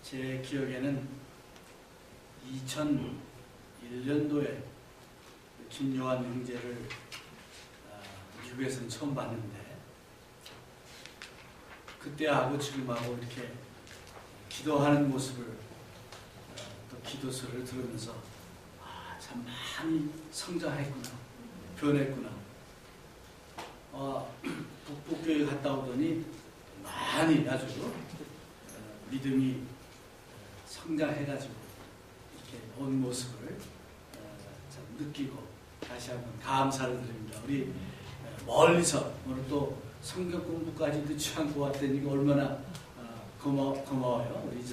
제 기억에는 2001년도에 김요한 형제를 미국에서는 처음 봤는데, 그때하고 지금하고 이렇게 기도하는 모습을 또 기도서를 들으면서 참 많이 성장했구나, 변했구나. 북북교회 갔다 오더니 많이 아주 믿음이 성장해가지고 이렇게 온 모습을 참 느끼고 다시 한번 감사를 드립니다. 우리 멀리서 오늘 또 성경 공부까지 늦지 않고 왔더니 얼마나 고마워요. 우리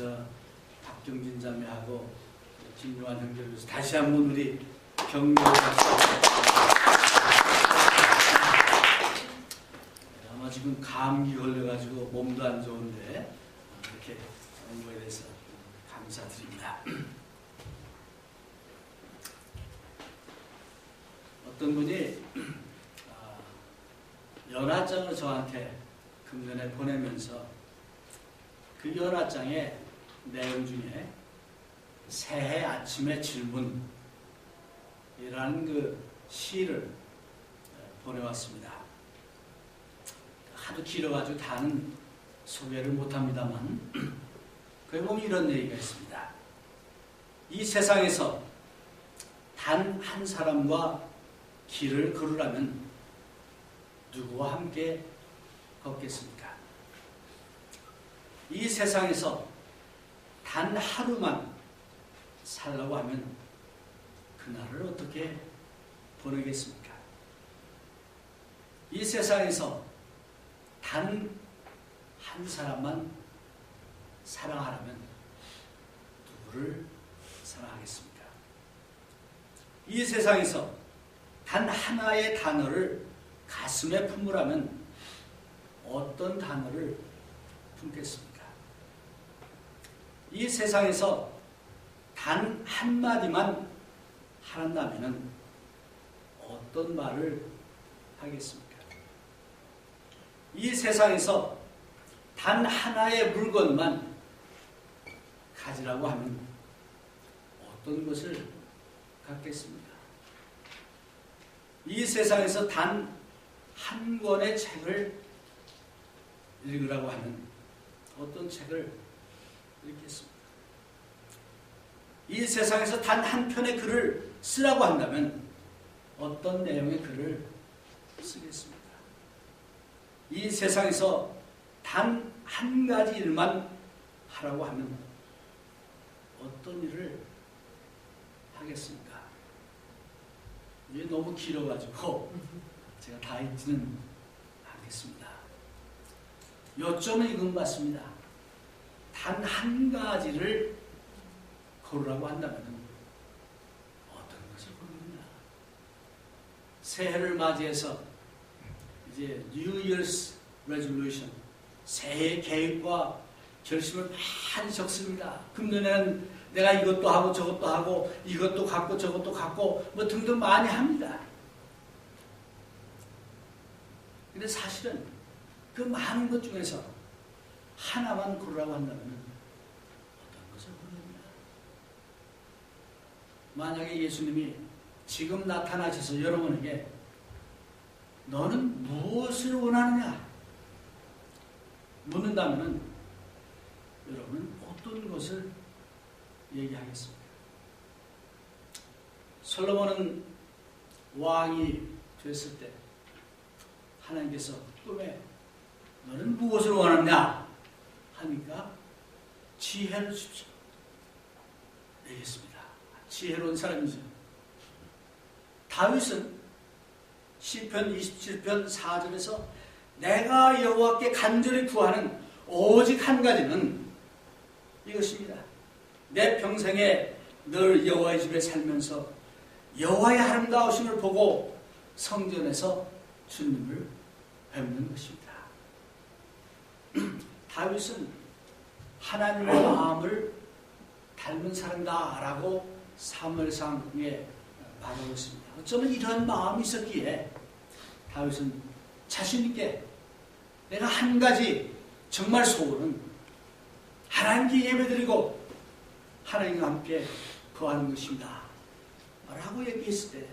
박경진 자매하고 김요한 형제로서 다시 한번 우리 격려를 아마 지금 감기 걸려가지고 몸도 안 좋은데 이렇게 온 거에 대해서 감사드립니다. 어떤 분이 연하장을 저한테 금년에 보내면서 그 연하장의 내용 중에 새해 아침의 질문이라는 그 시를 보내왔습니다. 하도 길어가지고 다는 소개를 못합니다만 거기 보면 이런 얘기가 있습니다. 이 세상에서 단 한 사람과 길을 걸으라면 누구와 함께 걷겠습니까? 이 세상에서 단 하루만 살라고 하면 그날을 어떻게 보내겠습니까? 이 세상에서 단 한 사람만 사랑하라면 누구를 사랑하겠습니까? 이 세상에서 단 하나의 단어를 가슴에 품으라면 어떤 단어를 품겠습니까? 이 세상에서 단 한마디만 한다면 어떤 말을 하겠습니까? 이 세상에서 단 하나의 물건만 가지라고 하면 어떤 것을 갖겠습니까? 이 세상에서 단 한 권의 책을 읽으라고 하면 어떤 책을 읽겠습니까? 이 세상에서 단 한 편의 글을 쓰라고 한다면 어떤 내용의 글을 쓰겠습니까? 이 세상에서 단 한 가지 일만 하라고 하면 어떤 일을 하겠습니까? 이게 너무 길어가지고 제가 다 읽지는 않겠습니다. 요점은 이건 같습니다. 단 한 가지를 고르라고 한다면 어떤 것을 고릅니다. 새해를 맞이해서 이제 New Year's Resolution, 새해 계획과 결심을 많이 적습니다. 금년에는 내가 이것도 하고 저것도 하고 이것도 갖고 저것도 갖고 뭐 등등 많이 합니다. 근데 사실은 그 많은 것 중에서 하나만 고르라고 한다면 어떤 것을 고릅니다. 만약에 예수님이 지금 나타나셔서 여러분에게 너는 무엇을 원하느냐 묻는다면 여러분은 어떤 것을 얘기하겠습니까? 솔로몬은 왕이 됐을 때 하나님께서 꿈에 너는 무엇을 원하느냐 하니까 지혜를 주십시오. 얘기했습니다. 지혜로운 사람이죠. 다윗은 시편 27편 4절에서 내가 여호와께 간절히 구하는 오직 한 가지는 이것입니다. 내 평생에 늘 여호와의 집에 살면서 여호와의 아름다우심을 보고 성전에서 주님을 뵙는 것입니다. 다윗은 하나님의 마음을 닮은 사람이다라고 사무엘상에 말하고 있습니다. 어쩌면 이런 마음이 있었기에 다윗은 자신 있게 내가 한 가지 정말 소원은 하나님께 예배드리고 하나님과 함께 거하는 것입니다 라고 얘기했을 때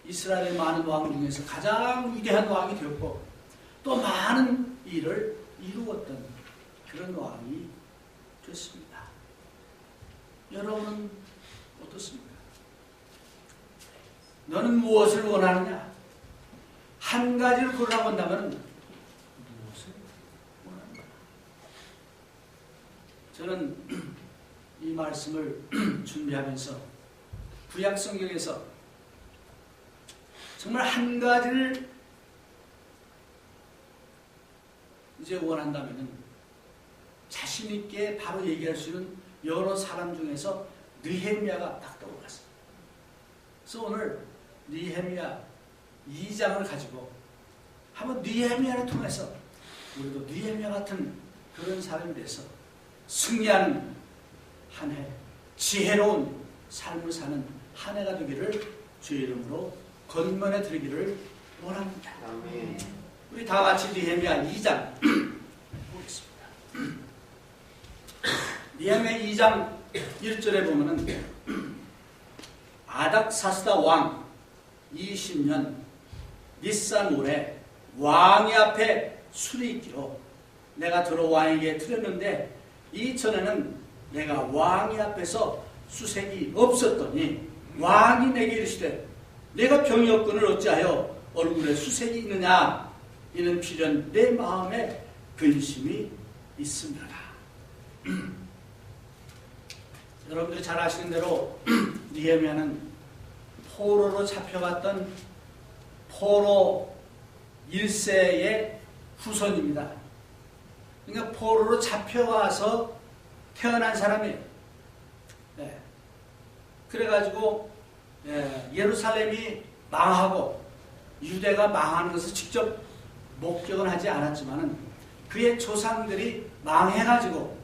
이스라엘의 많은 왕 중에서 가장 위대한 왕이 되었고 또 많은 일을 이루었던 그런 왕이 됐습니다. 여러분은 어떻습니까? 너는 무엇을 원하느냐? 한 가지를 골라본다면 무엇을 원하는가? 저는 이 말씀을 준비하면서 구약 성경에서 정말 한 가지를 이제 원한다면 자신 있게 바로 얘기할 수 있는 여러 사람 중에서 느헤미야가 딱 떠올랐어요. 그래서 오늘 느헤미야 2장을 가지고 한번 느헤미야를 통해서 우리도 느헤미야 같은 그런 사람이 돼서 승리하는 한 해, 지혜로운 삶을 사는 한 해가 되기를 주의 이름으로 건면해 드리기를 원합니다. 아멘. 우리 다 같이 느헤미야 2장 보겠습니다. 느헤미야 2장 1절에 보면은 아닥사스다 왕 20년 니산월에 왕의 앞에 술이 있기로 내가 들어 왕에게 드렸는데 이전에는 내가 왕의 앞에서 수색이 없었더니 왕이 내게 이르시되 내가 병이 없거늘 어찌하여 얼굴에 수색이 있느냐 이는 필연 내 마음에 근심이 있습니다. 여러분들이 잘 아시는 대로 느헤미야는 포로로 잡혀갔던 포로 1세의 후손입니다. 그러니까 포로로 잡혀와서 태어난 사람이에요. 네. 그래가지고 예루살렘이 망하고 유대가 망하는 것을 직접 목격은 하지 않았지만 그의 조상들이 망해가지고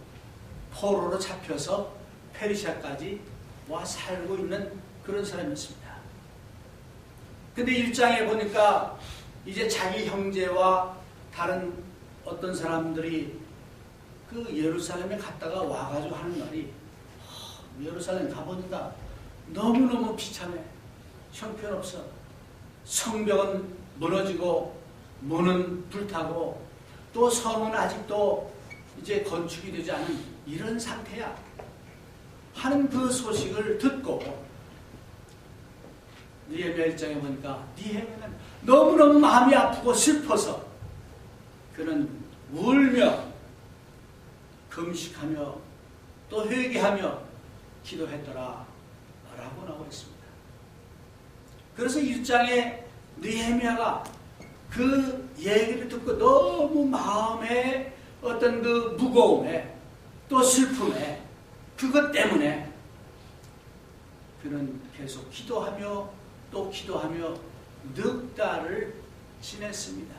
포로로 잡혀서 페르시아까지 와 살고 있는 그런 사람이었습니다. 근데 1장에 보니까 이제 자기 형제와 다른 어떤 사람들이 그 예루살렘에 갔다가 와가지고 하는 말이 예루살렘 가보니까 너무너무 비참해. 형편없어. 성벽은 무너지고 문은 불타고 또 성은 아직도 이제 건축이 되지 않은 이런 상태야 하는 그 소식을 듣고 느헤미야 1장에 보니까 느헤미야는 너무너무 마음이 아프고 슬퍼서 그는 울며 금식하며 또 회개하며 기도했더라 라고 나오고 있습니다. 그래서 1장에 느헤미야가 그 얘기를 듣고 너무 마음에 어떤 그 무거움에 또 슬픔에 그것 때문에 그는 계속 기도하며 또 기도하며 넉 달을 지냈습니다.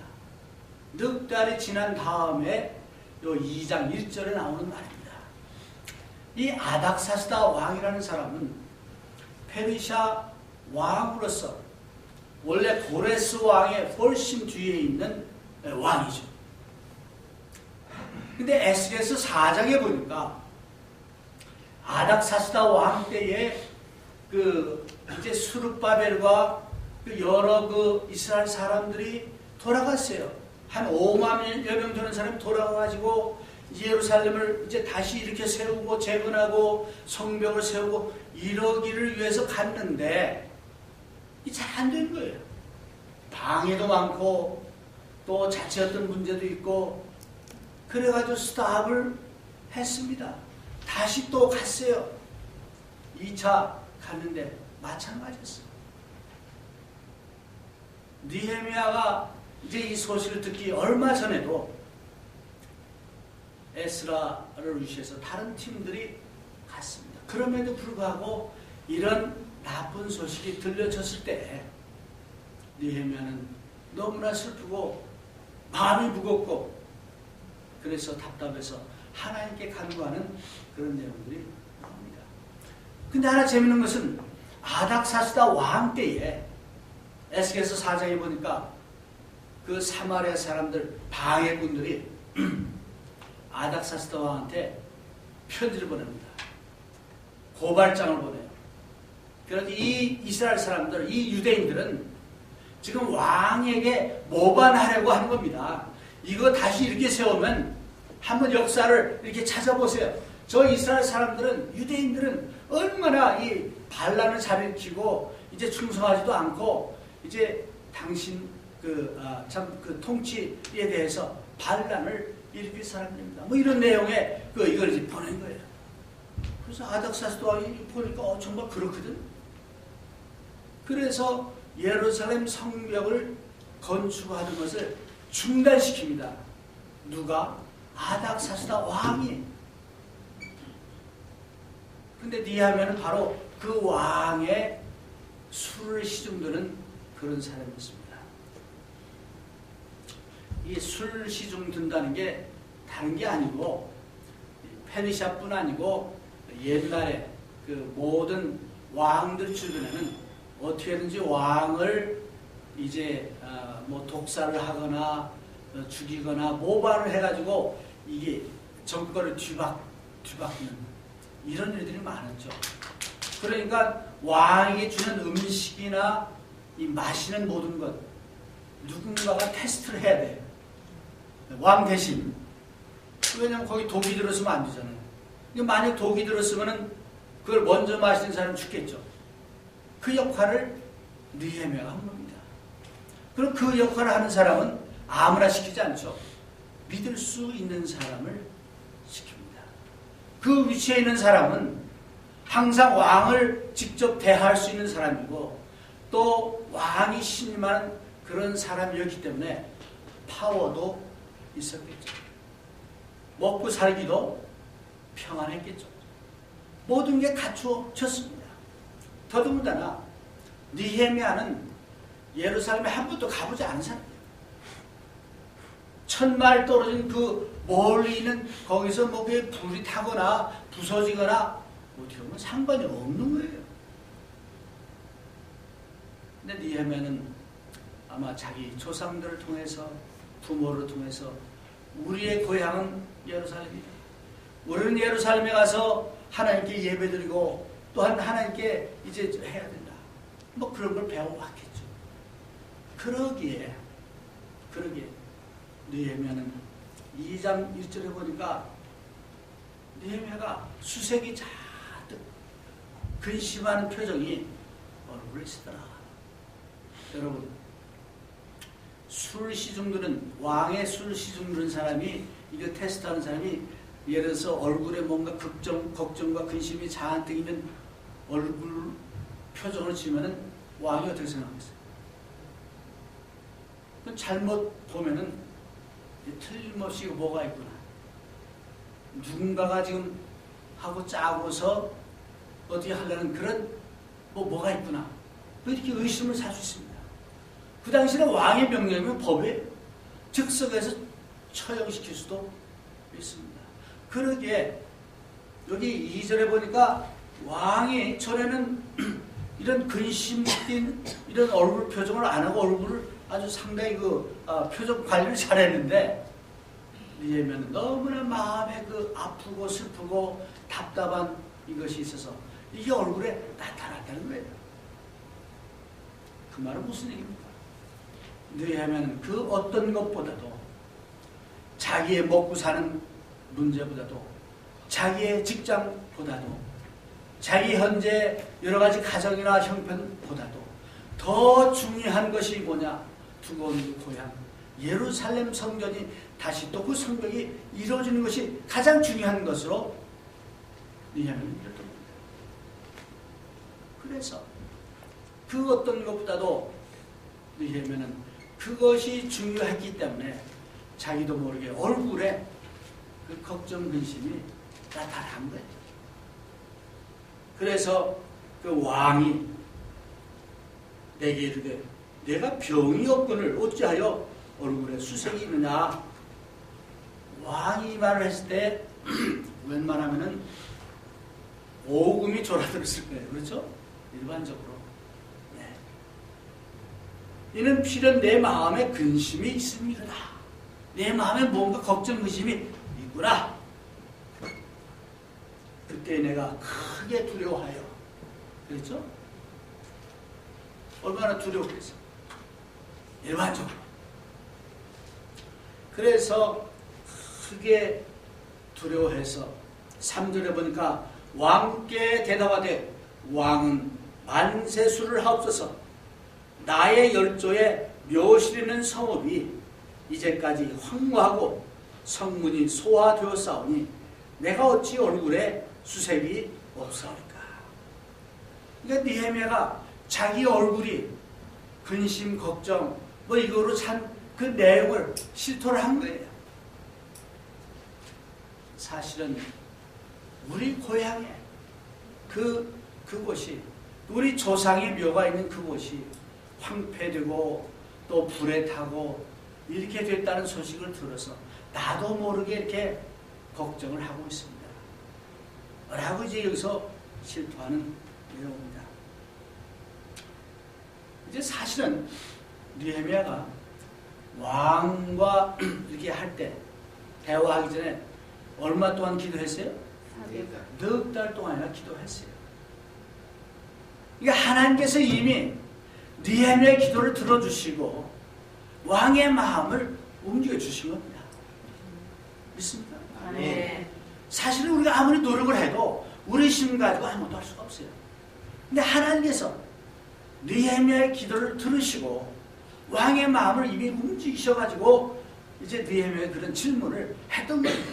넉 달이 지난 다음에 요 2장 1절에 나오는 말입니다. 이 아닥사스다 왕이라는 사람은 페르시아 왕으로서 원래 고레스 왕의 훨씬 뒤에 있는 왕이죠. 근데 에스겔서 4장에 보니까 아닥사스다 왕 때에 그 이제 수르바벨과 그 여러 그 이스라엘 사람들이 돌아갔어요. 한 5만여 명 되는 사람이 돌아가가지고 예루살렘을 이제 다시 이렇게 세우고 재건하고 성벽을 세우고 이러기를 위해서 갔는데 이 잘 안 된 거예요. 방해도 많고 또 자체 어떤 문제도 있고 그래가지고 스탑을 했습니다. 다시 또 갔어요. 2차 갔는데 마찬가지였어요. 느헤미야가 이제 이 소식을 듣기 얼마 전에도 에스라를 위시해서 다른 팀들이 갔습니다. 그럼에도 불구하고 이런 나쁜 소식이 들려졌을 때 느헤미야는 너무나 슬프고 마음이 무겁고 그래서 답답해서 하나님께 간구하는 그런 내용들이 나옵니다. 근데 하나 재밌는 것은 아닥사스다 왕 때에 에스겔서 4장에 보니까 그 사마리아 사람들 방해군들이 아닥사스다 왕한테 편지를 보냅니다. 고발장을 보내요. 그래서 이 이스라엘 사람들, 이 유대인들은 지금 왕에게 모반하려고 하는 겁니다. 이거 다시 이렇게 세우면 한번 역사를 이렇게 찾아보세요. 저 이스라엘 사람들은, 유대인들은 얼마나 이 반란을 잘일으키고 이제 충성하지도 않고 이제 당신 그 통치에 대해서 반란을 일으킬 사람입니다. 뭐 이런 내용의 이걸 이제 보낸 거예요. 그래서 아닥사스도 보니까 정말 그렇거든. 그래서 예루살렘 성벽을 건축하던 것을 중단시킵니다. 누가? 아닥사스다 왕이. 근데 니하면은 바로 그 왕의 술을 시중드는 그런 사람이었습니다. 이 술 시중 든다는 게 다른 게 아니고 페르시아뿐 아니고 옛날에 그 모든 왕들 주변에는 어떻게든지 왕을 이제 뭐 독살을 하거나 죽이거나 모반을 해가지고 이게 정권을 뒤바꾸는 이런 일들이 많았죠. 그러니까 왕에게 주는 음식이나 이 마시는 모든 것 누군가가 테스트를 해야 돼요. 왕 대신. 왜냐면 거기 독이 들었으면 안 되잖아요. 근데 만약 독이 들었으면 그걸 먼저 마시는 사람은 죽겠죠. 그 역할을 느헤미야가 한 겁니다. 그럼 그 역할을 하는 사람은 아무나 시키지 않죠. 믿을 수 있는 사람을 시킵니다. 그 위치에 있는 사람은 항상 왕을 직접 대할 수 있는 사람이고 또 왕이 신임하는 그런 사람이었기 때문에 파워도 있었겠죠. 먹고 살기도 평안했겠죠. 모든 게 갖추어졌습니다. 더더군다나 느헤미야는 예루살렘에 한 번도 가보지 않은 사람이에요. 1000마일 떨어진 그 멀리 있는 거기서 뭐 그게 불이 타거나 부서지거나 어떻게 보면 상관이 없는 거예요. 근데 느헤미야는 아마 자기 조상들을 통해서 부모를 통해서 우리의 고향은 예루살렘이다. 우리는 예루살렘에 가서 하나님께 예배드리고 또한 하나님께 이제 해야 된다. 뭐 그런 걸 배워왔겠죠. 그러기에 느헤미야는 2장 1절에 보니까 느헤미야가 수색이 잔뜩 근심하는 표정이 얼굴에 있더라. 여러분, 술 시중드는 왕의 술 시중드는 사람이 이거 테스트하는 사람이 예를 들어서 얼굴에 뭔가 걱정과 근심이 잔뜩 있는 얼굴 표정을 지으면은 왕이 어떻게 생각하겠어요? 잘못 보면은 틀림없이 뭐가 있구나. 누군가가 지금 하고 짜고서 어떻게 하려는 그런 뭐가 있구나. 이렇게 의심을 살 수 있습니다. 그 당시에는 왕의 명령이면 법이에요. 즉석에서 처형시킬 수도 있습니다. 그러기에 여기 2절에 보니까 왕이 전에는 이런 근심 띈 이런 얼굴 표정을 안 하고 얼굴을 아주 상당히 표정 관리를 잘했는데 느헤미야는 너무나 마음에 아프고 슬프고 답답한 이것이 있어서 이게 얼굴에 나타났다는 거예요. 그 말은 무슨 얘기입니까? 느헤미야는 그 어떤 것보다도 자기의 먹고 사는 문제보다도 자기의 직장보다도 자기 현재 여러 가지 가정이나 형편보다도 더 중요한 것이 뭐냐? 두고 온 고향 예루살렘 성전이 다시 또 그 성벽이 이루어지는 것이 가장 중요한 것으로 느헤미야는 믿었던 겁니다. 그래서 그 어떤 것보다도 느헤미야는 그것이 중요했기 때문에 자기도 모르게 얼굴에 그 걱정 근심이 나타난 거예요. 그래서 그 왕이 내게 이르되 내가 병이 없거늘 어찌하여 얼굴에 수색이 있느냐. 왕이 말을 했을 때 웬만하면은 오금이 졸아들었을 거예요. 그렇죠? 일반적으로. 네. 이는 필연 내 마음에 근심이 있음이로다. 내 마음에 뭔가 걱정 근심이 있구나. 그때 내가 크게 두려워하여. 그렇죠? 얼마나 두려웠겠어. 일반적으로. 그래서 크게 두려워해서 3절에 보니까 왕께 대답하되 왕은 만세수를 하옵소서. 나의 열조에 묘실이는 성읍이 이제까지 황무하고 성문이 소화되었사오니 내가 어찌 얼굴에 수색이 없사오리까. 그러니까 느헤미야가 자기 얼굴이 근심, 걱정 뭐 이거로 참 그 내용을 실토를 한 거예요. 사실은 우리 고향에 그곳이 우리 조상의 묘가 있는 그곳이 황폐되고 또 불에 타고 이렇게 됐다는 소식을 들어서 나도 모르게 이렇게 걱정을 하고 있습니다. 라고 이제 여기서 실토하는 내용입니다. 이제 사실은 느헤미야가 왕과 이렇게 할 때 대화하기 전에 얼마 동안 기도했어요? 넉 달 동안이나 기도했어요. 그러니까 하나님께서 이미 느헤미야의 기도를 들어주시고 왕의 마음을 움직여주신 겁니다. 믿습니까? 네. 사실은 우리가 아무리 노력을 해도 우리 힘 가지고 아무것도 할 수가 없어요. 근데 하나님께서 느헤미야의 기도를 들으시고 왕의 마음을 이미 움직이셔가지고 이제 느헤미야의 그런 질문을 했던 겁니다.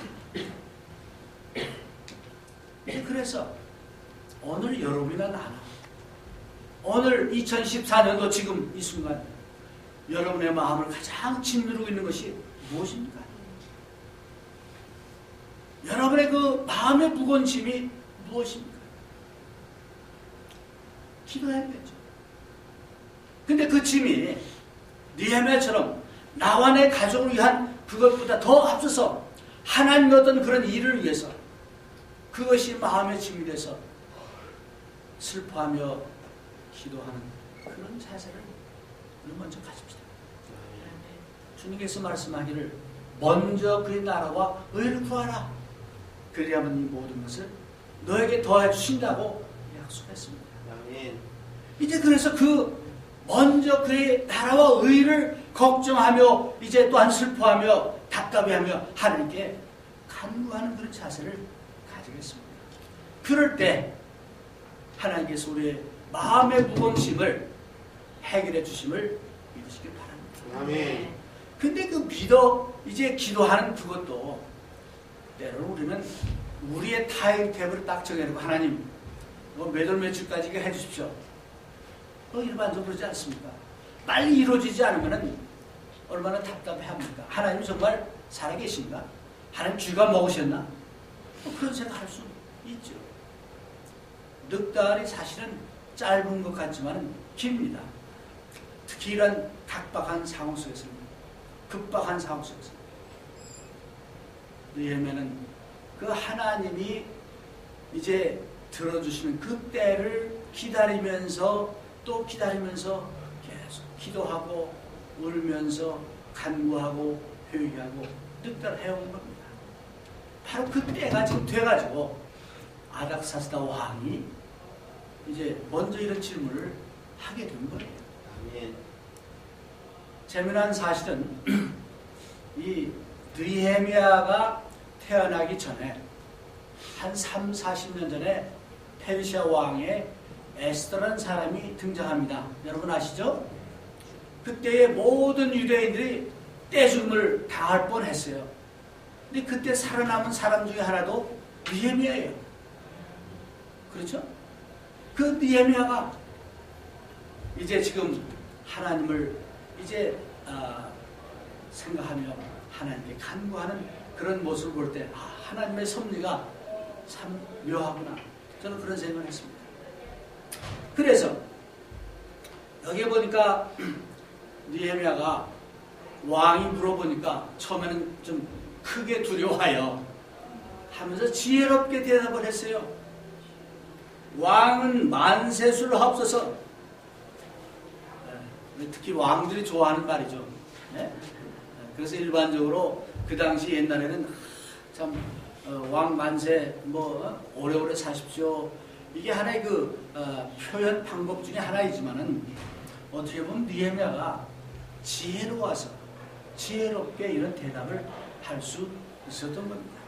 그래서 오늘 여러분이나 나나 오늘 2014년도 지금 이 순간 여러분의 마음을 가장 짓누르고 있는 것이 무엇입니까? 여러분의 그 마음의 무거운 짐이 무엇입니까? 기도해야겠죠. 근데 그 짐이 느헤미야처럼 나와 내 가족을 위한 그것보다 더 앞서서 하나님의 어떤 그런 일을 위해서 그것이 마음의 짐이 돼서 슬퍼하며 기도하는 그런 자세를 우리 먼저 가집시다. 주님께서 말씀하기를 먼저 그의 나라와 의를 구하라. 그리하면 이 모든 것을 너에게 더해 주신다고 약속했습니다. 이제 그래서 먼저 그의 나라와 의를 걱정하며 이제 또한 슬퍼하며 답답해하며 하나님께 간구하는 그런 자세를 가지겠습니다. 그럴 때 하나님께서 우리의 마음의 무거운 짐을 해결해 주심을 믿으시길 바랍니다. 아멘. 근데 이제 기도하는 그것도 때로는 우리는 우리의 타임테이블을 딱 정해놓고 하나님 몇 월 며칠까지 해주십시오. 일반적으로 그러지 않습니까? 빨리 이루어지지 않으면 얼마나 답답해합니까? 하나님 정말 살아계신가? 하나님 쥐가 먹으셨나? 그런 생각할 수 있죠. 넉 달이 사실은 짧은 것 같지만 깁니다. 특히 이런 각박한 상황 속에서는, 급박한 상황 속에서 느헤미야는 그 하나님이 이제 들어주시는 그 때를 기다리면서 또 기다리면서 계속 기도하고 울면서 간구하고 회개하고 넉 달 해온 겁니다. 바로 그 때가 지금 돼가지고 아닥사스다 왕이 이제 먼저 이런 질문을 하게 된 거예요. 아멘. 재미난 사실은 이 느헤미야가 태어나기 전에 한 3, 40년 전에 페르시아 왕의 에스더라는 사람이 등장합니다. 여러분 아시죠? 그때의 모든 유대인들이 떼죽음을 당할 뻔했어요. 근데 그때 살아남은 사람 중에 하나도 느헤미야예요. 그렇죠? 그 느헤미야가 이제 지금 하나님을 이제 생각하며 하나님께 간구하는 그런 모습을 볼 때 하나님의 섭리가 참 묘하구나. 저는 그런 생각을 했습니다. 그래서 여기 보니까 느헤미야가 왕이 물어보니까 처음에는 좀 크게 두려워하여 하면서 지혜롭게 대답을 했어요. 왕은 만세수를 하옵소서. 특히 왕들이 좋아하는 말이죠. 네? 그래서 일반적으로 그 당시 옛날에는 참 왕 만세 오래오래 사십시오. 이게 하나의 표현 방법 중에 하나이지만은 어떻게 보면 느헤미야가 지혜로워서 지혜롭게 이런 대답을 할 수 있었던 겁니다.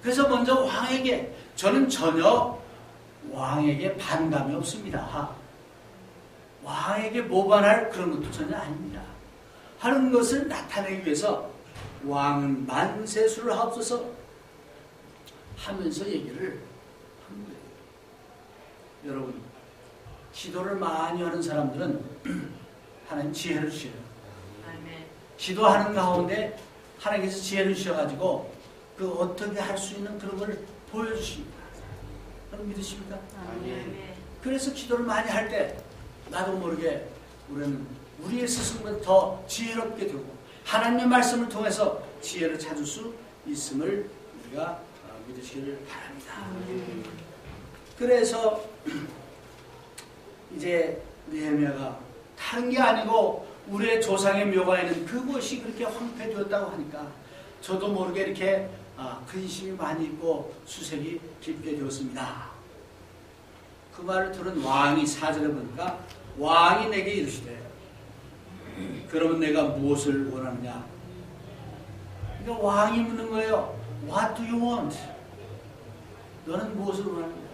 그래서 먼저 왕에게, 저는 전혀 왕에게 반감이 없습니다. 왕에게 모반할 그런 것도 전혀 아닙니다. 하는 것을 나타내기 위해서 왕은 만세수를 하옵소서 하면서 얘기를 한 거예요. 여러분, 기도를 많이 하는 사람들은 하나님 지혜를 주셔요. 기도하는 가운데 하나님께서 지혜를 주셔가지고 어떻게 할 수 있는 그런 걸 보여주십니다. 여러분 믿으십니까? 그래서 기도를 많이 할 때 나도 모르게 우리는 우리의 스승보다 더 지혜롭게 되고 하나님의 말씀을 통해서 지혜를 찾을 수 있음을 우리가 믿으시기를 바랍니다. 그래서 이제 느헤미야가 다른 게 아니고 우리의 조상의 묘가 있는 그곳이 그렇게 황폐되었다고 하니까 저도 모르게 이렇게 근심이 많이 있고 수색이 깊게 되었습니다. 그 말을 들은 왕이 4절에 보니까 왕이 내게 이르시되 그러면 내가 무엇을 원하느냐? 그러니까 왕이 묻는 거예요. What do you want? 너는 무엇을 원하느냐?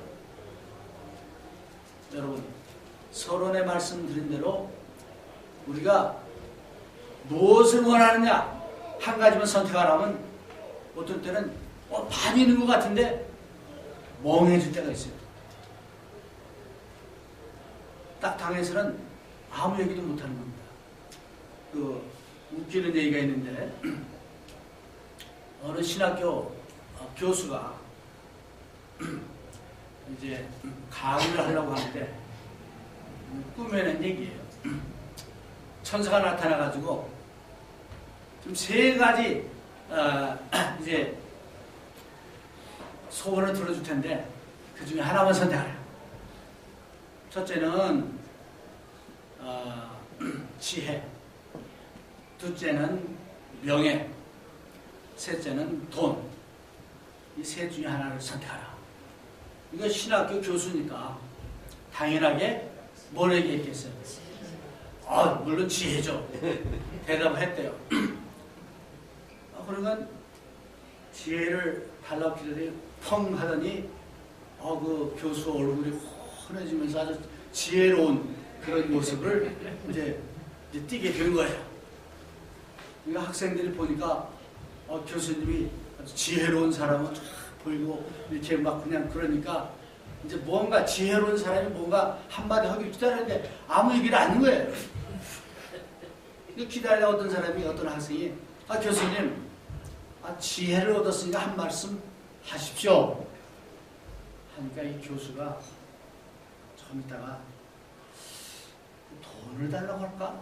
여러분, 서론에 말씀드린 대로 우리가 무엇을 원하느냐 한 가지만 선택하라면 어떤 때는 많이 있는 것 같은데 멍해질 때가 있어요. 딱 당해서는 아무 얘기도 못하는 겁니다. 웃기는 얘기가 있는데 어느 신학교 교수가 이제 강의를 하려고 하는데 꿈에는 얘기예요. 천사가 나타나가지고 좀 3가지 이제 소원을 들어줄 텐데 그 중에 하나만 선택하래요. 첫째는 지혜, 둘째는 명예, 셋째는 돈. 이 셋 중에 하나를 선택하라. 이거 신학교 교수니까 당연하게 뭘 얘기했겠어요? 물론 지혜죠. 대답을 했대요. 그러니까 지혜를 달라고 기도해 펑 하더니 그 교수 얼굴이 환해지면서 아주 지혜로운 그런 모습을 이제 띄게 된 거예요. 그러니까 학생들이 보니까 교수님이 아주 지혜로운 사람을 쫙 보이고 이렇게 막 그냥 그러니까 이제 뭔가 지혜로운 사람이 뭔가 한마디 하길 기다리는데 아무 얘기를 안 하는 거예요. 기다리다 어떤 사람이 어떤 학생이 교수님 지혜를 얻었으니까 한 말씀 하십시오 하니까 이 교수가 좀 있다가 돈을 달라고 할까?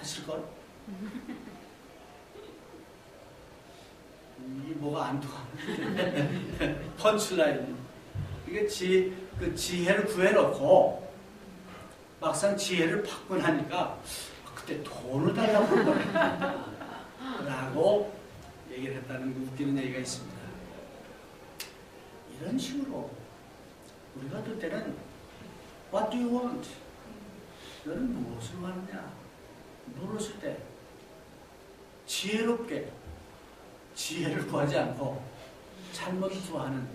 했을걸? 이게 뭐가 안 통하는데 펀치라인 이게 지혜를 구해놓고 막상 지혜를 받고 나니까 그때 돈을 달라고 한 거야 라고 얘기를 했다는 그 웃기는 얘기가 있습니다. 이런 식으로 우리가 들 때는 What do you want? 너는 무엇을 원하느냐? 물었을 때 지혜롭게 지혜를 구하지 않고 잘못 구하는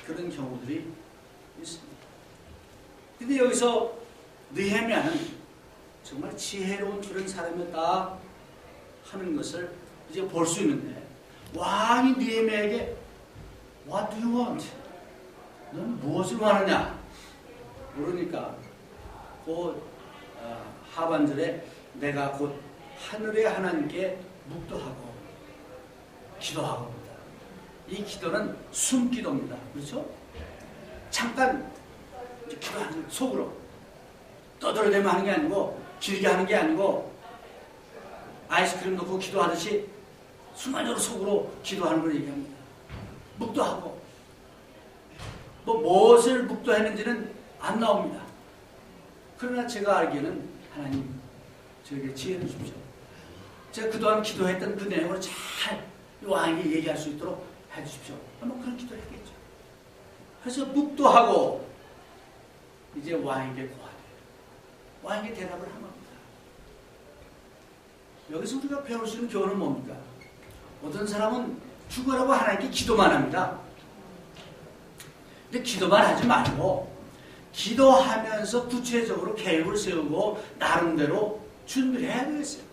그런 경우들이 있습니다. 근데 여기서 느헤미야는 정말 지혜로운 그런 사람이었다 하는 것을 이제 볼 수 있는데 왕이 느헤미야에게 What do you want? 너는 무엇을 원하느냐? 모르니까 그 하반절에 내가 곧 하늘의 하나님께 묵도하고 기도하고 합니다. 이 기도는 숨기도입니다. 그렇죠? 잠깐 기도하는 속으로 떠들어대면 하는 게 아니고 길게 하는 게 아니고 아이스크림 넣고 기도하듯이 순간적으로 속으로 기도하는 걸 얘기합니다. 묵도하고 무엇을 묵도했는지는 안 나옵니다. 그러나 제가 알기에는 하나님 저에게 지혜를 주십시오. 제가 그동안 기도했던 그 내용을 잘 왕에게 얘기할 수 있도록 해주십시오. 아마 그런 기도를 했겠죠. 그래서 묵도하고 이제 왕에게 고하되 왕에게 대답을 한 겁니다. 여기서 우리가 배울 수 있는 교훈은 뭡니까? 어떤 사람은 죽으라고 하나님께 기도만 합니다. 근데 기도만 하지 말고 기도하면서 구체적으로 계획을 세우고 나름대로 준비를 해야 되겠어요.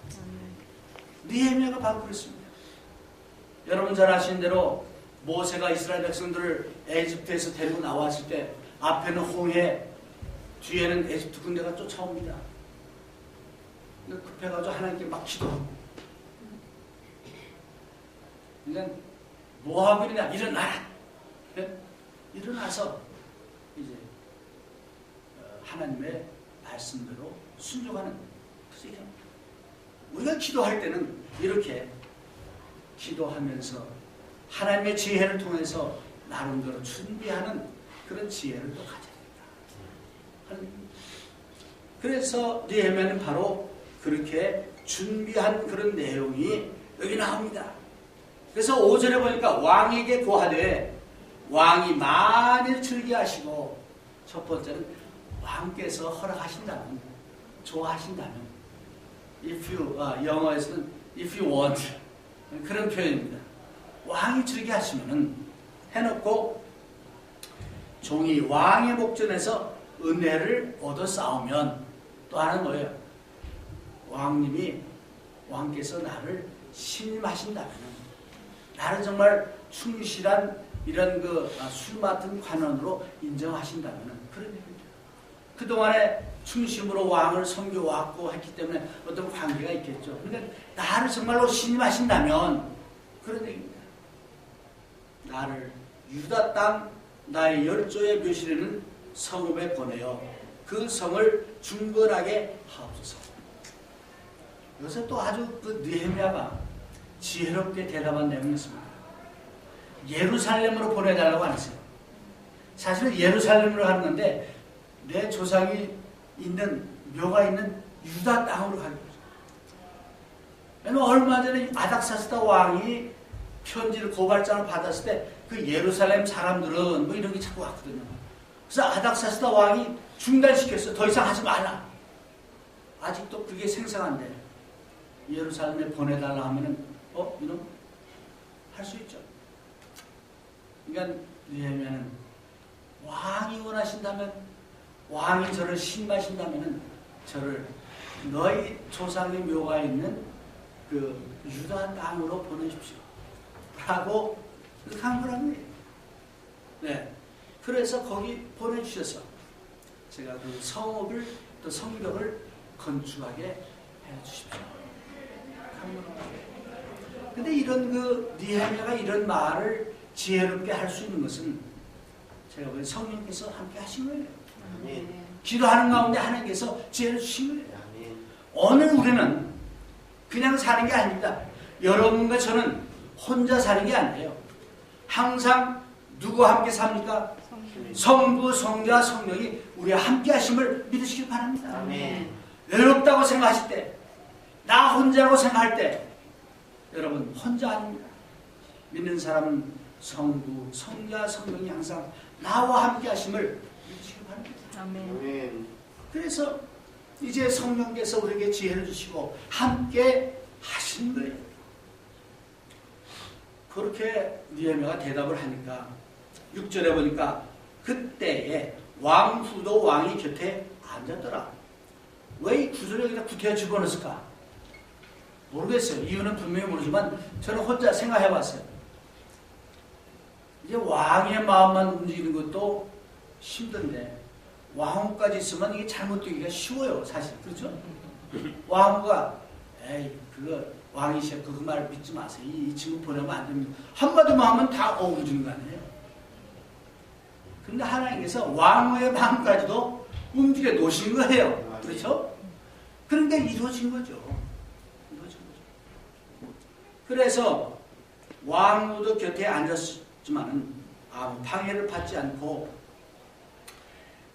느헤미야가 바로 그랬습니다. 여러분 잘 아시는 대로 모세가 이스라엘 백성들을 에집트에서 데리고 나왔을 때 앞에는 홍해, 뒤에는 에집트 군대가 쫓아옵니다. 급해가지고 하나님께 막 기도하고, 그러니까 뭐 하고 있느냐? 일어나라. 일어나서 이제 하나님의 말씀대로 순종하는. 그래서 우리가 기도할 때는 이렇게 기도하면서 하나님의 지혜를 통해서 나름대로 준비하는 그런 지혜를 또 가져야 된다. 그래서 느헤미야는 바로 그렇게 준비한 그런 내용이 여기 나옵니다. 그래서 5절에 보니까 왕에게 고하되 왕이 만일 즐겨하시고, 첫 번째는 왕께서 허락하신다면, 좋아하신다면, if you, 영어에서는 if you want, 그런 표현입니다. 왕이 즐겨하시면은 해놓고 종이 왕의 목전에서 은혜를 얻어 싸우면, 또 하나는 뭐예요? 왕께서 나를 신임하신다면, 나를 정말 충실한 이런 술 맡은 관원으로 인정하신다면, 그런 얘기입니다. 그동안에 충심으로 왕을 섬겨왔고 했기 때문에 어떤 관계가 있겠죠. 그러니까 나를 정말로 신임하신다면, 그런 얘기입니다. 나를 유다 땅 나의 열조의 묘실에는 성읍에 보내어 그 성을 중건하게 하옵소서. 여기서 또 아주 느헤미야가 지혜롭게 대답한 내용이 있습니다. 예루살렘으로 보내달라고 안 했어요. 사실은 예루살렘으로 하는 건데 내 조상이 있는 묘가 있는 유다 땅으로 가는 거죠. 왜냐면 얼마 전에 아닥사스다 왕이 편지를 고발장을 받았을 때 그 예루살렘 사람들은 뭐 이런 게 자꾸 왔거든요. 그래서 아닥사스다 왕이 중단시켰어요. 더 이상 하지 말라. 아직도 그게 생생한데 예루살렘에 보내달라 하면은 이놈 할 수 있죠. 그러니까 느헤미야는 왕이 원하신다면, 왕이 저를 신임하신다면은 저를 너희 조상의 묘가 있는 그 유다 땅으로 보내십시오. 라고 강구한 거예요. 네. 그래서 거기 보내주셔서 제가 그 성읍을 또 성벽을 건축하게 해주십시오. 근데 이런 느헤미야가 이런 말을 지혜롭게 할 수 있는 것은 제가 보기엔 성령께서 함께 하신 거예요. 기도하는 가운데 하나님께서 지혜를 주신 거예요. 오늘 우리는 그냥 사는 게 아닙니다. 여러분과 저는 혼자 사는 게 아니에요. 항상 누구와 함께 삽니까? 성부, 성자, 성령이 우리와 함께 하심을 믿으시길 바랍니다. 외롭다고 생각하실 때, 나 혼자라고 생각할 때, 여러분 혼자 아닙니다. 믿는 사람은 성부, 성자, 성령이 항상 나와 함께 하심을 믿으시길 바랍니다. 아멘. 그래서 이제 성령께서 우리에게 지혜를 주시고 함께 하신 거예요. 그렇게 느헤미야가 대답을 하니까 6절에 보니까 그때에 왕후도 왕이 곁에 앉았더라. 왜 이 구절을 여기다 구태여 집어넣었을까? 모르겠어요. 이유는 분명히 모르지만 저는 혼자 생각해 봤어요. 이제 왕의 마음만 움직이는 것도 힘든데 왕후까지 있으면 이게 잘못되기가 쉬워요. 사실. 그렇죠? 왕후가 에이 그거 왕이시여 그 말 믿지 마세요. 이 친구 보내면 안 됩니다. 한마디만 하면 다 어우러지는 거 아니에요. 근데 하나님께서 왕후의 마음까지도 움직여 놓으신 거예요. 그렇죠? 그런데 이루어진 거죠. 이루어진 거죠. 그래서 왕후도 곁에 앉았지만은 아무 방해를 받지 않고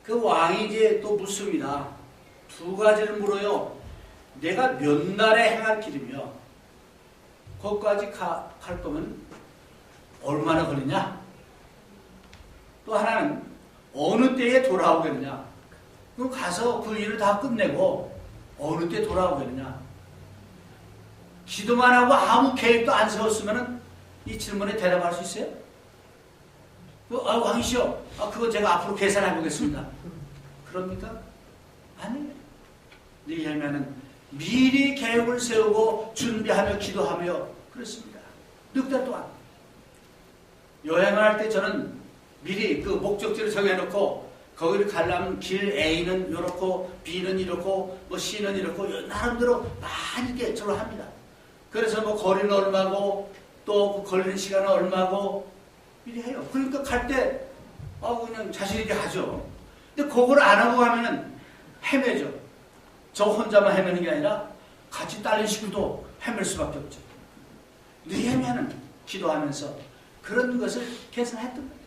그 왕이 이제 또 묻습니다. 두 가지를 물어요. 내가 몇 날에 행할 길이며 거기까지 갈 거면 얼마나 걸리냐? 또 하나는 어느 때에 돌아오겠느냐. 그럼 가서 그 일을 다 끝내고 어느 때 돌아오겠느냐. 기도만 하고 아무 계획도 안 세웠으면 이 질문에 대답할 수 있어요? 왕이시여, 그거 제가 앞으로 계산해 보겠습니다. 그럽니까? 아니에요. 느헤미야는 미리 계획을 세우고 준비하며 기도하며 그렇습니다. 6달 동안 여행을 할 때 저는 미리 그 목적지를 정해놓고 거기를 가려면 길 A는 이렇고 B는 이렇고 뭐 C는 이렇고 나름대로 많이 개척을 합니다. 그래서 뭐 거리는 얼마고 또 그 걸리는 시간은 얼마고 미리 해요. 그러니까 갈 때 그냥 자신 있게 하죠. 근데 그걸 안 하고 가면은 헤매죠. 저 혼자만 헤매는 게 아니라 같이 딸린 식구도 헤맬 수밖에 없죠. 느헤미야는 기도하면서 그런 것을 계산했던 거예요.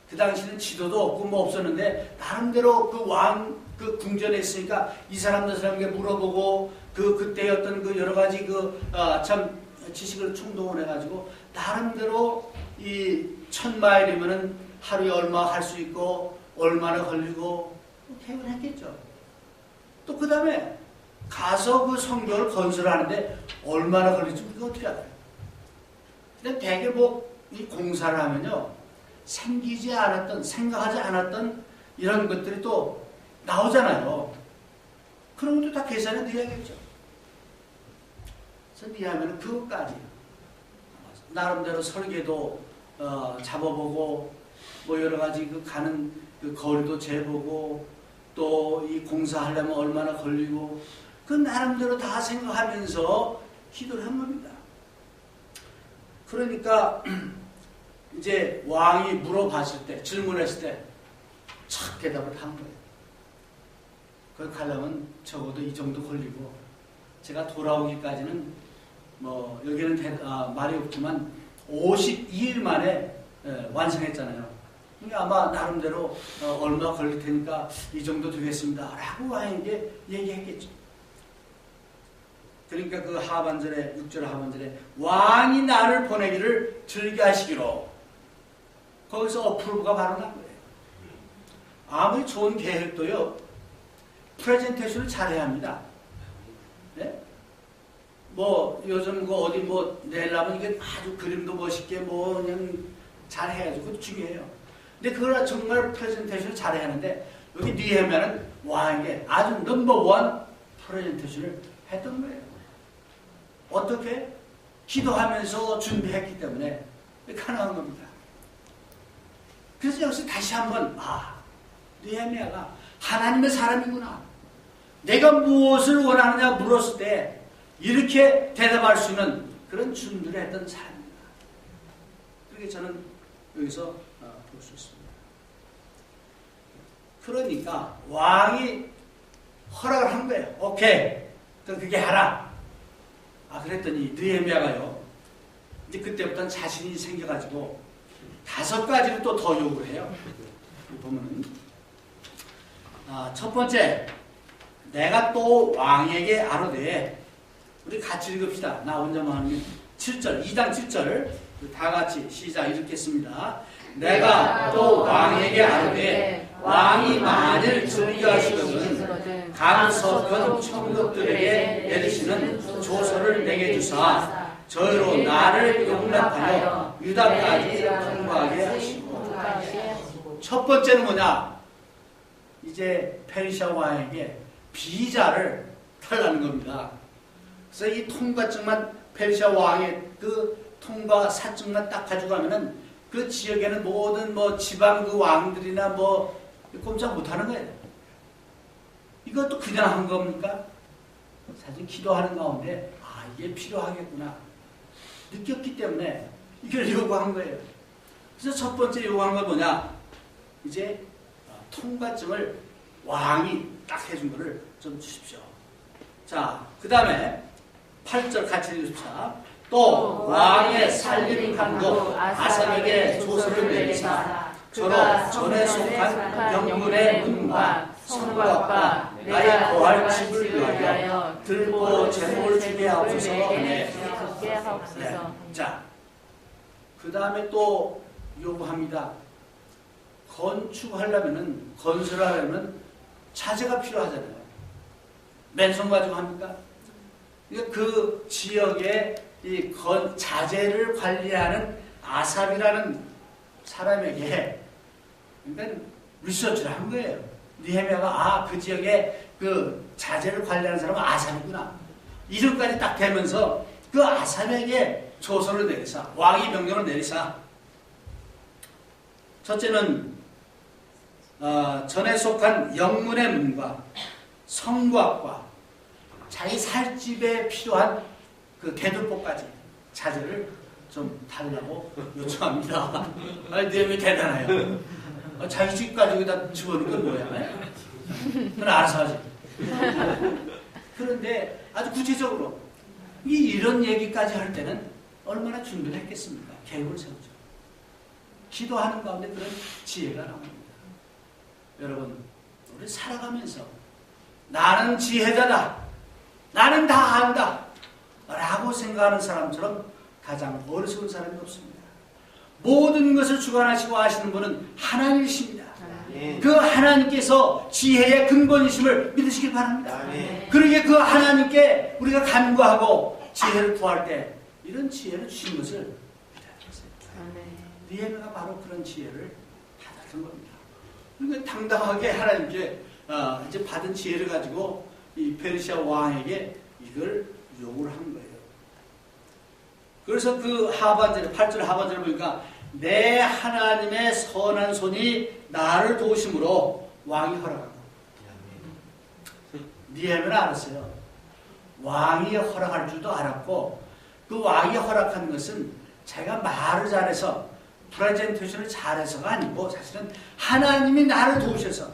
그 당시는 지도도 없고 뭐 없었는데 나름대로 그 궁전에 있으니까 이 사람 저 사람에게 물어보고 그때 어떤 그 여러 가지 참 지식을 총동원 해가지고 나름대로 이 1000마일이면은 하루에 얼마 할 수 있고 얼마나 걸리고 계획을 했겠죠. 또 그 다음에 가서 그 성벽을 건설하는데 얼마나 걸릴지 우리가 어떻게 알아요? 근데 대개 이 공사를 하면요 생기지 않았던 생각하지 않았던 이런 것들이 또 나오잖아요. 그런 것도 다 계산해 넣어야겠죠. 그래서 넣으면 그것까지 나름대로 설계도 잡아보고 뭐 여러 가지 가는 그 거리도 재보고 또 이 공사하려면 얼마나 걸리고 그 나름대로 다 생각하면서 기도를 한 겁니다. 그러니까 이제 왕이 물어봤을 때 질문했을 때 착 대답을 한 거예요. 그걸 가려면 적어도 이 정도 걸리고 제가 돌아오기까지는 뭐 여기는 말이 없지만 52일 만에 완성했잖아요. 그러니까 아마 나름대로 얼마 걸릴 테니까 이 정도 되겠습니다 라고 왕에게 얘기했겠죠. 그러니까 그 하반절에 6절 하반절에 왕이 나를 보내기를 즐겨하시기로 거기서 어프로브가 바로 난 거예요. 아무리 좋은 계획도요 프레젠테이션을 잘해야 합니다. 네? 뭐 요즘 어디 내려면 이게 아주 그림도 멋있게 그냥 잘해야죠. 그것도 중요해요. 근데 그걸 정말 프레젠테이션을 잘해야 하는데 여기 느헤미야는 왕에게 아주 넘버원 프레젠테이션을 했던 거예요. 어떻게? 기도하면서 준비했기 때문에 가능한 겁니다. 그래서 여기서 다시 한번 느헤미야가 하나님의 사람이구나. 내가 무엇을 원하느냐 물었을 때 이렇게 대답할 수 있는 그런 준비를 했던 사람입니다. 그렇게 저는 여기서 볼 수 있습니다. 그러니까 왕이 허락을 한 거예요. 오케이, 그럼 그게 하라. 그랬더니 느헤미야가요 이제 그때부터는 자신이 생겨가지고 5가지를 또 더 요구를 해요. 보면은 첫 번째, 내가 또 왕에게 아뢰되, 우리 같이 읽읍시다. 나 혼자만 하는 7절, 2장 7절 다 같이 시작 읽겠습니다. 내가 또 왕에게 아뢰되 왕이 만일 즐겨하시거든 각 서편 총독들에게 내리시는 조서를 내게 주사 저희로 나를 용납하여 유다까지 통과하게 하시고. 첫 번째는 뭐냐? 이제 페르시아 왕에게 비자를 달라는 겁니다. 그래서 이 통과증만 페르시아 왕의 그 통과 사증만 딱 가져가면은 그 지역에는 모든 지방 그 왕들이나 꼼짝 못하는 거예요. 이것도 그냥 한 겁니까? 사실 기도하는 가운데 이게 필요하겠구나 느꼈기 때문에 이걸 요구한 거예요. 그래서 첫 번째 요구한 건 뭐냐? 이제 통과증을 왕이 딱 해준 거를 좀 주십시오. 자, 그 다음에 8절 같이 읽읍시다. 또 왕의 살림 감독 아삽에게 조서를 내리사 저로 전에 속한 영문의 문과 성곽과 나의 거할 집을 위하여 들고 제목을 주게 하옵소서. 네. 자, 그 다음에 또 요구합니다. 건축하려면은, 건설하려면 자재가 필요하잖아요. 맨손 가지고 합니까? 그러니까 그 지역의 이 자재를 관리하는 아삽이라는 사람에게 그러니까 리서치를 한 거예요. 느헤미야가 그 지역에 그 자재를 관리하는 사람은 아삽이구나. 이름까지 딱 되면서 그 아삽에게 조서를 내리사, 왕이 명령을 내리사. 첫째는 전에 속한 영문의 문과 성곽과 자기 살집에 필요한 그 대두포까지 자재를 좀 달라고 요청합니다. 느헤미야 대단해요. 자기 집 가지고 다 집어넣은 건 뭐야? 그건 알아서 하지. 그런데 아주 구체적으로 이런 얘기까지 할 때는 얼마나 준비를 했겠습니까? 계획을 세우죠. 기도하는 가운데 그런 지혜가 나옵니다. 여러분, 우리 살아가면서 나는 지혜자다, 나는 다 안다 라고 생각하는 사람처럼 가장 어리석은 사람이 없습니다. 모든 것을 주관하시고 하시는 분은 하나님이십니다. 그 하나님께서 지혜의 근본이심을 믿으시길 바랍니다. 그러기에 그 하나님께 우리가 간구하고 지혜를 구할 때 이런 지혜를 주신 것을 기다렸어요. 느헤미야가 바로 그런 지혜를 받았던 겁니다. 그러니까 당당하게 하나님께 이제 받은 지혜를 가지고 이 페르시아 왕에게 이걸 요구를 한 거예요. 그래서 그 하반절에 8절 하반절을 보니까 내 하나님의 선한 손이 나를 도우심으로 왕이 허락한다. 느헤미야는 알았어요. 왕이 허락할 줄도 알았고 그 왕이 허락한 것은 자기가 말을 잘해서 프레젠테이션을 잘해서가 아니고 사실은 하나님이 나를 도우셔서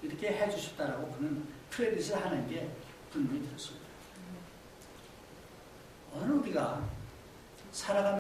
이렇게 해주셨다라고 그는 크레딧을 하나님께 분명히 들었습니다. 오늘 우리가 살아가는